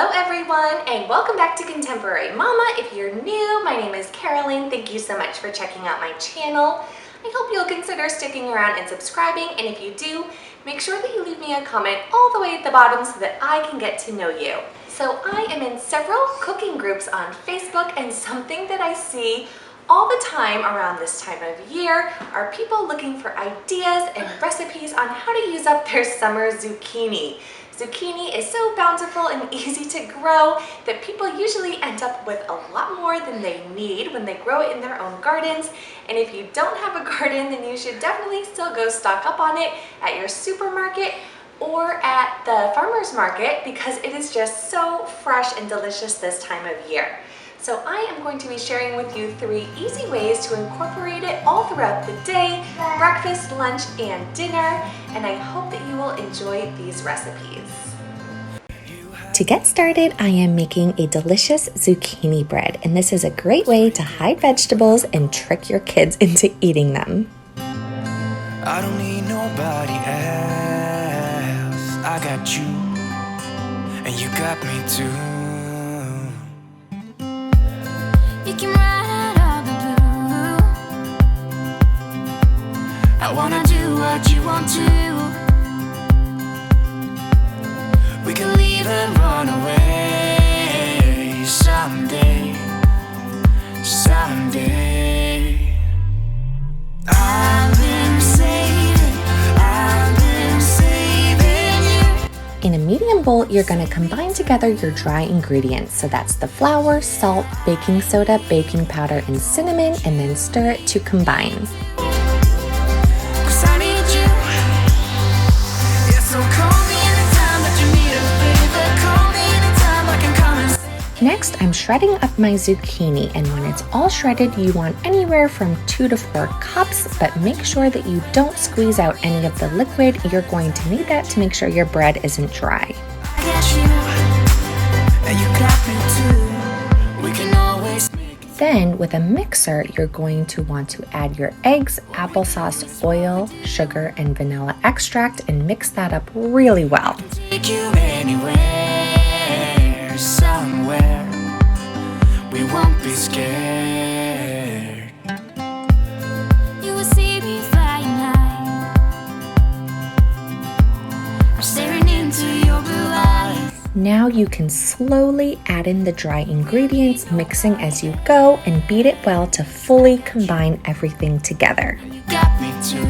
Hello everyone and welcome back to Contemporary Mama. If you're new, my name is Carolyn. Thank you so much for checking out my channel. I hope you'll consider sticking around and subscribing, and if you do, make sure that you leave me a comment all the way at the bottom so that I can get to know you. So I am in several cooking groups on Facebook, and something that I see all the time around this time of year are people looking for ideas and recipes on how to use up their summer zucchini. Zucchini is so bountiful and easy to grow that people usually end up with a lot more than they need when they grow it in their own gardens. And if you don't have a garden, then you should definitely still go stock up on it at your supermarket or at the farmer's market because it is just so fresh and delicious this time of year. So I am going to be sharing with you 3 easy ways to incorporate it all throughout the day, breakfast, lunch, and dinner, and I hope that you will enjoy these recipes. To get started, I am making a delicious zucchini bread, and this is a great way to hide vegetables and trick your kids into eating them. I don't need nobody else. I got you, and you got me too. You can ride out all the blue. I wanna do what you want to. We can leave and run away someday, someday. I've been saving you. In a medium bowl, you're going to combine together your dry ingredients. So that's the flour, salt, baking soda, baking powder, and cinnamon, and then stir it to combine. Next, I'm shredding up my zucchini, and when it's all shredded, you want anywhere from 2 to 4 cups, but make sure that you don't squeeze out any of the liquid. You're going to need that to make sure your bread isn't dry. Then, with a mixer, you're going to want to add your eggs, applesauce, oil, sugar, and vanilla extract, and mix that up really well. Somewhere we won't be scared. You will see me flying high. I'm staring into your blue eyes. Now you can slowly add in the dry ingredients, mixing as you go, and beat it well to fully combine everything together. You got me too.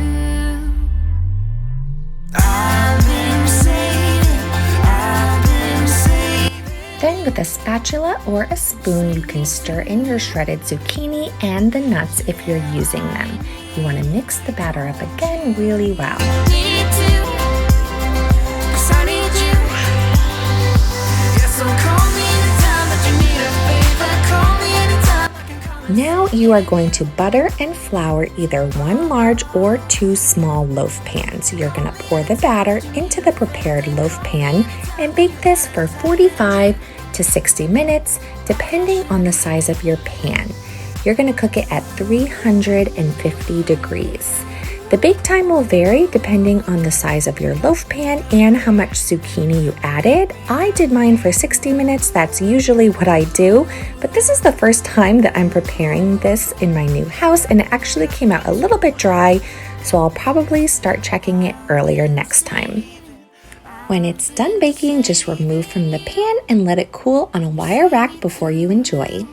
Then with a spatula or a spoon, you can stir in your shredded zucchini and the nuts if you're using them. You want to mix the batter up again really well. Now you are going to butter and flour either 1 large or 2 small loaf pans. You're going to pour the batter into the prepared loaf pan and bake this for 45 to 60 minutes, depending on the size of your pan. You're going to cook it at 350 degrees. The bake time will vary depending on the size of your loaf pan and how much zucchini you added. I did mine for 60 minutes. That's usually what I do, but this is the first time that I'm preparing this in my new house, and it actually came out a little bit dry, so I'll probably start checking it earlier next time. When it's done baking, just remove from the pan and let it cool on a wire rack before you enjoy.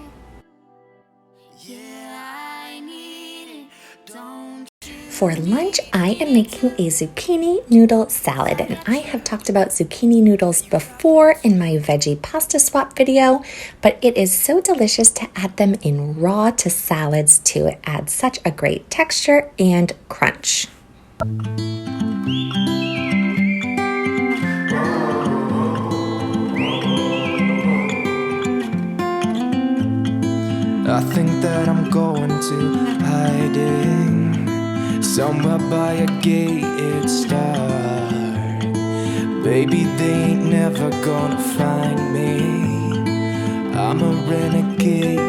For lunch, I am making a zucchini noodle salad, and I have talked about zucchini noodles before in my veggie pasta swap video, but it is so delicious to add them in raw to salads too. It adds such a great texture and crunch. I think that I'm going to hiding somewhere by a gated star. Baby, they ain't never gonna find me. I'm a renegade.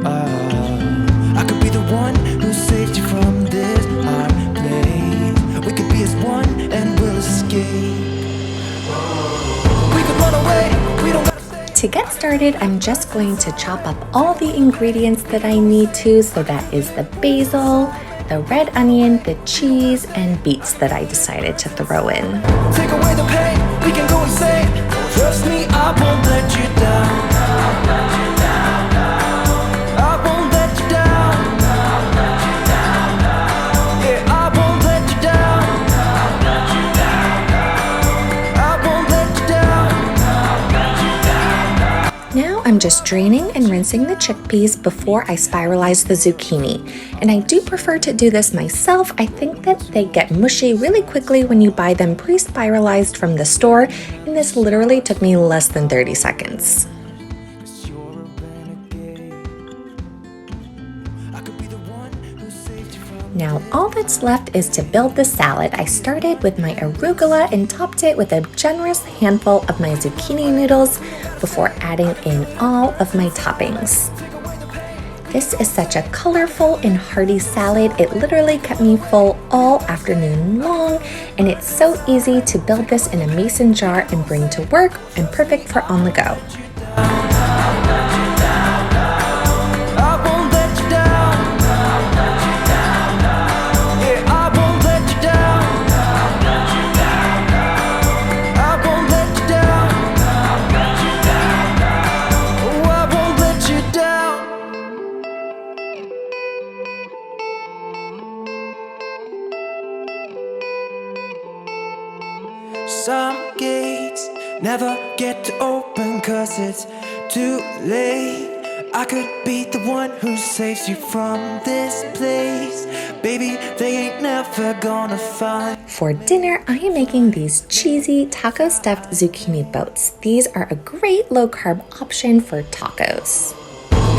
I could be the one who saved you from this hard place. We could be as one and we'll escape. We could run away. We don't gotta stay. To get started, I'm just going to chop up all the ingredients that I need to. So that is the basil, the red onion, the cheese, and beets that I decided to throw in. Take away the pain, we can go insane. Trust me, I won't let you down. I won't let you down. Yeah, I won't let you down. I won't let you down. Now I'm just draining and rinsing the chickpeas before I spiralize the zucchini. And I do prefer to do this myself. I think that they get mushy really quickly when you buy them pre-spiralized from the store, and this literally took me less than 30 seconds. Now all that's left is to build the salad. I started with my arugula and topped it with a generous handful of my zucchini noodles before adding in all of my toppings. This is such a colorful and hearty salad. It literally kept me full all afternoon long, and it's so easy to build this in a mason jar and bring to work, and perfect for on the go. Some gates never get to open 'cause it's too late. I could be the one who saves you from this place. Baby, they ain't never gonna find. For dinner, I am making these cheesy taco stuffed zucchini boats. These are a great low carb option for tacos.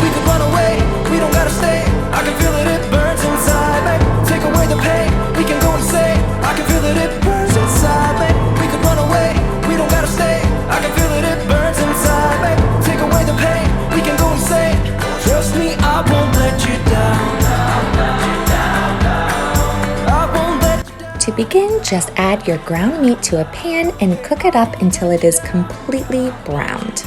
We could run away, we don't gotta stay. I can feel it, it burns inside me. Take away the pain, we can go insane. I can feel it, it burns inside me. We could run away, we don't gotta stay. I can feel it, it burns inside me. Take away the pain, we can go insane. Trust me, I won't let you down. I won't let you down. To begin, just add your ground meat to a pan and cook it up until it is completely browned.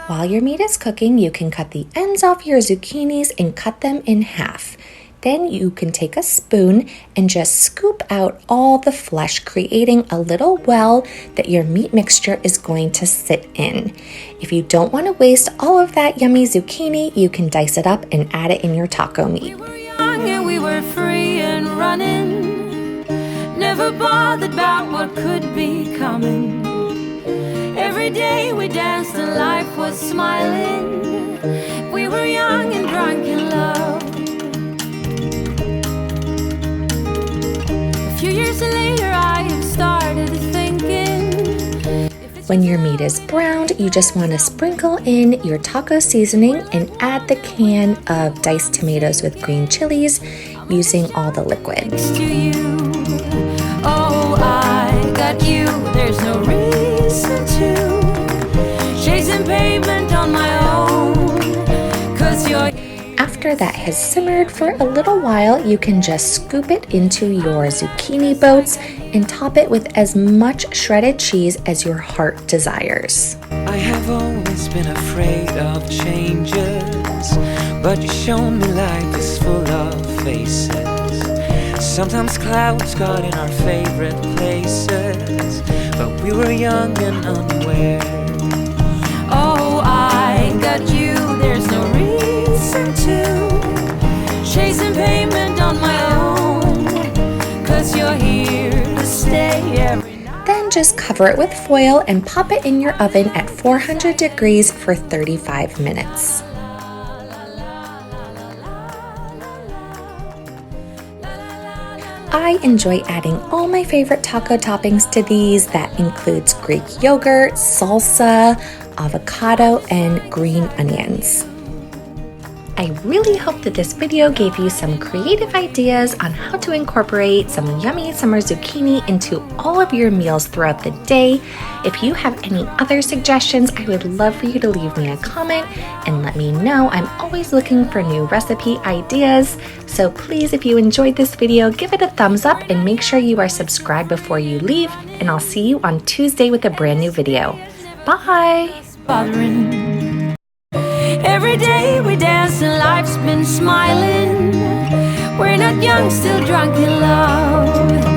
While your meat is cooking, you can cut the ends off your zucchinis and cut them in half. Then you can take a spoon and just scoop out all the flesh, creating a little well that your meat mixture is going to sit in. If you don't want to waste all of that yummy zucchini, you can dice it up and add it in your taco meat. We were young and we were free and running, never bothered about what could be coming. Every day we danced and life was smiling. We were young and drunk in love. A few years later I have started thinking, When your meat is browned, you just want to sprinkle in your taco seasoning and add the can of diced tomatoes with green chilies using all the liquid. to you, oh, I got you. There's no reason to chasing pavement on my own, 'cause you're After that has simmered for a little while, you can just scoop it into your zucchini boats and top it with as much shredded cheese as your heart desires. I have always been afraid of changes, but you shown me life is full of faces. Sometimes clouds got in our favorite places, but we were young and unaware. oh, I got you. There's no reason to chasing pavement on my own, 'cause you're here to stay every night. Then just cover it with foil and pop it in your oven at 400 degrees for 35 minutes. I enjoy adding all my favorite taco toppings to these. That includes Greek yogurt, salsa, avocado, and green onions. I really hope that this video gave you some creative ideas on how to incorporate some yummy summer zucchini into all of your meals throughout the day. If you have any other suggestions, I would love for you to leave me a comment and let me know. I'm always looking for new recipe ideas. So please, if you enjoyed this video, give it a thumbs up and make sure you are subscribed before you leave. And I'll see you on Tuesday with a brand new video. Bye! Every day we dance and life's been smiling. We're not young, still drunk in love.